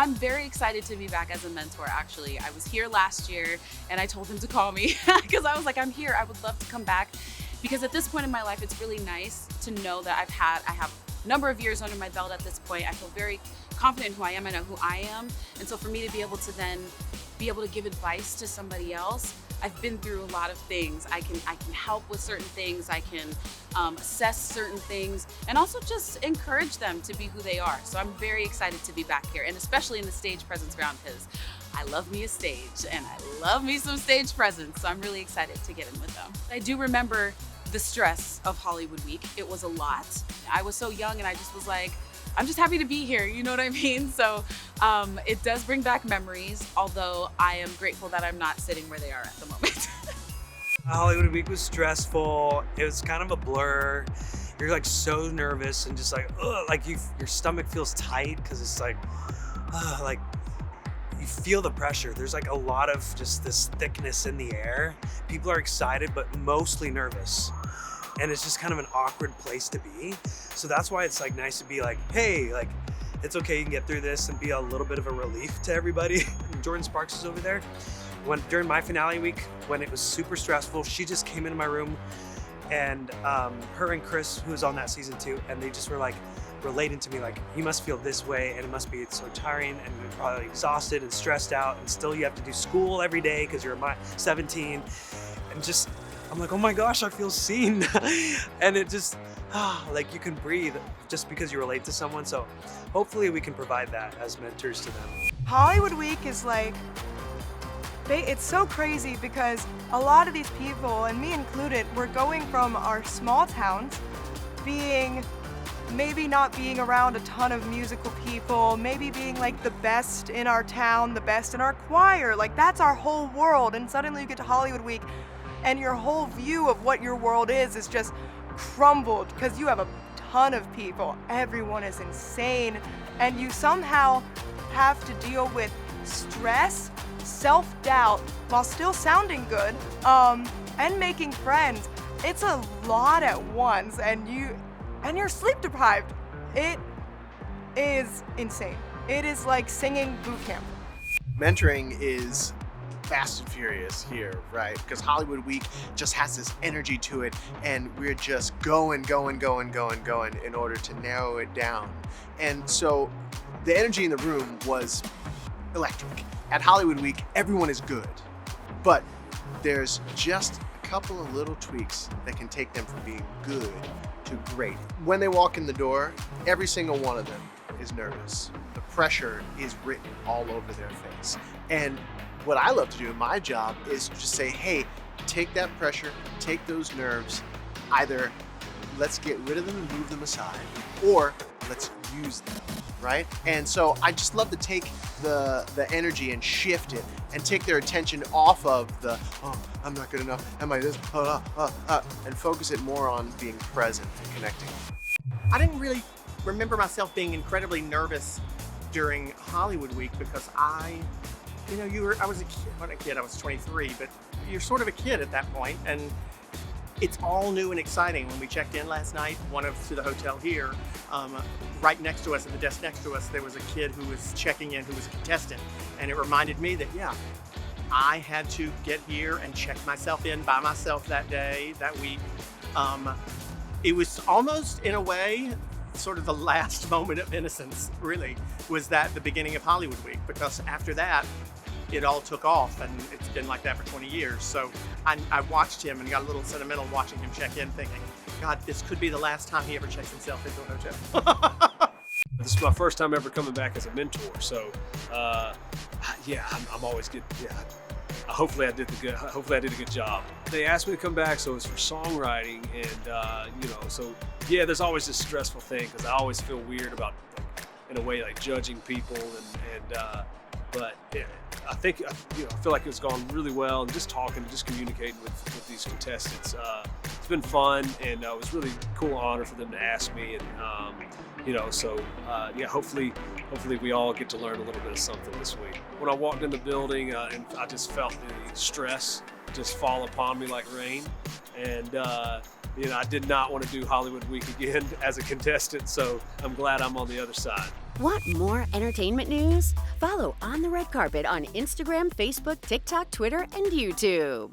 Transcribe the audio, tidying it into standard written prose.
I'm very excited to be back as a mentor, actually. I was here last year and I told him to call me because I was like, I'm here. I would love to come back because at this point in my life, it's really nice to know that I have a number of years under my belt at this point. I feel very confident in who I am. I know who I am. And so for me to be able to then be able to give advice to somebody else, I've been through a lot of things. I can help with certain things. I can assess certain things and also just encourage them to be who they are. So I'm very excited to be back here, and especially in the stage presence ground because I love me a stage and I love me some stage presence. So I'm really excited to get in with them. I do remember the stress of Hollywood Week. It was a lot. I was so young and I just was like, I'm just happy to be here, you know what I mean? So it does bring back memories, although I am grateful that I'm not sitting where they are at the moment. Hollywood Week was stressful. It was kind of a blur. You're like so nervous and just like, ugh, like your stomach feels tight because it's like you feel the pressure. There's like a lot of just this thickness in the air. People are excited, but mostly nervous. And it's just kind of an awkward place to be. So that's why it's like nice to be like, hey, like it's okay, you can get through this and be a little bit of a relief to everybody. Jordin Sparks is over there. During my finale week, when it was super stressful, she just came into my room and her and Chris, who was on that season too, and they just were like relating to me like, you must feel this way and it must be so tiring and you're probably exhausted and stressed out and still you have to do school every day because you're 17 and just, I'm like, oh my gosh, I feel seen. And it just, like you can breathe just because you relate to someone. So hopefully we can provide that as mentors to them. Hollywood Week is like, it's so crazy because a lot of these people, and me included, we're going from our small towns maybe not being around a ton of musical people, maybe being like the best in our town, the best in our choir, like that's our whole world. And suddenly you get to Hollywood Week and your whole view of what your world is just crumbled because you have a ton of people. Everyone is insane and you somehow have to deal with stress, self-doubt while still sounding good, and making friends. It's a lot at once and you're sleep deprived. It is insane. It is like singing boot camp. Mentoring is fast and furious here, right? Because Hollywood Week just has this energy to it and we're just going in order to narrow it down. And so the energy in the room was electric. At Hollywood Week, everyone is good, but there's just a couple of little tweaks that can take them from being good to great. When they walk in the door, every single one of them is nervous. The pressure is written all over their face. And what I love to do in my job is to just say, hey, take that pressure, take those nerves, either let's get rid of them and move them aside, or let's use them, right? And so I just love to take the energy and shift it and take their attention off of the, oh, I'm not good enough, am I this, and focus it more on being present and connecting. I didn't really remember myself being incredibly nervous during Hollywood Week because I was a kid, not a kid, I was 23, but you're sort of a kid at that point, and it's all new and exciting. When we checked in last night, to the hotel here, right next to us, at the desk next to us, there was a kid who was checking in who was a contestant, and it reminded me that, yeah, I had to get here and check myself in by myself that day, that week. It was almost, in a way, sort of the last moment of innocence, really, was that the beginning of Hollywood Week, because after that, it all took off, and it's been like that for 20 years. So I watched him and got a little sentimental watching him check in, thinking, God, this could be the last time he ever checks himself into a hotel. This is my first time ever coming back as a mentor, so yeah, I'm always good. Yeah, hopefully I did a good job. They asked me to come back, so it was for songwriting, and so yeah, there's always this stressful thing because I always feel weird about, in a way, like judging people, but yeah, I think I feel like it's gone really well, and just talking, just communicating with these contestants. It's been fun, and it was really cool honor for them to ask me, and So yeah, hopefully we all get to learn a little bit of something this week. When I walked in the building, and I just felt the stress just fall upon me like rain, and I did not want to do Hollywood Week again as a contestant, so I'm glad I'm on the other side. Want more entertainment news? Follow On the Red Carpet on Instagram, Facebook, TikTok, Twitter, and YouTube.